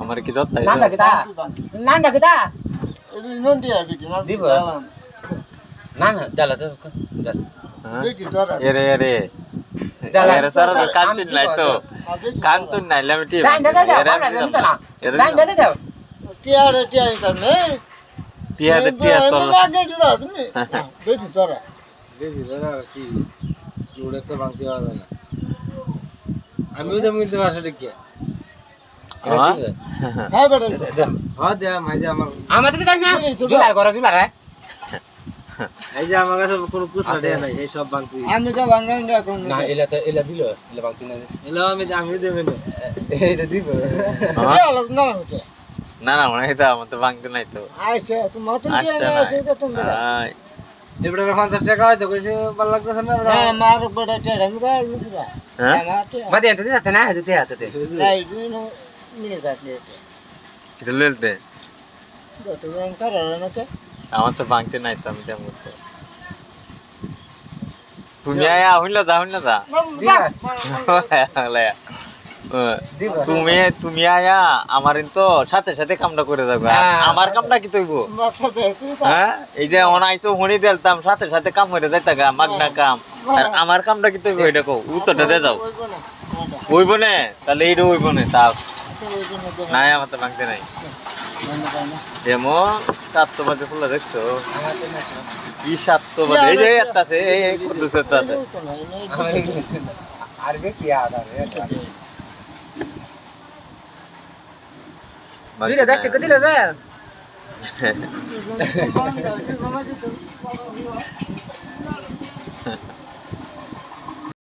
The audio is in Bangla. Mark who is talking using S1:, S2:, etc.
S1: আমার কি ধরতে না না জ্বালা তো এরে এরে এরে স্যার কান্টুন নাই তো কান্টুন নাই আমি ঠিক টিয়া টিয়া তোর
S2: আমিও তো মিলতে পারছি ঠিক এই যে আমার কাছে কোনো কুসা দেয়া নাই এই সব বাংতি
S3: আমি তো ভাঙাই না এখন
S2: না এলা তো এলা দিল এলা বাংতি না এলা আমি দেবে না এটা দিব
S1: না না মনে হয় আমার তো ভাঙতে নাই তো
S3: আচ্ছা তোমার তো
S2: এবারে 50 টাকা হয়তো কইছে ভালো লাগতেছে না
S3: আমার বড় চেড়া মুরা মুরা
S2: মাদে তো দিতে না দিতে হাতে
S3: তাই দিন মিলে যাচ্ছে
S1: এটা লেলতে
S3: তো রং করার না তো
S1: আমার তো ভাঙতে নাই তো আমি তেমন করতে তুমি আয়া হইলা যা তুমি তুমি আয়া আমার তো সাথে সাথে কামটা করে যাবো আমার কামটা কি তৈব হ্যাঁ এই যে অন আইসো হনি দিলতাম সাথে সাথে কাম হয়ে যাইতা গা মাগনা কাম আর আমার কামটা কি তৈব এটা কো উত্তরটা দে যাও হইব না তাহলে এইটা হইব না তা নাই আমার তো ভাঙতে নাই যেমন সাতবাদে ফুলা দেখছো কি সাতবাদে এই যে একটা আছে এই কুদ্দুস একটা আছে
S2: আরবে কি আদার দিলে 10 টাকা দিলে বে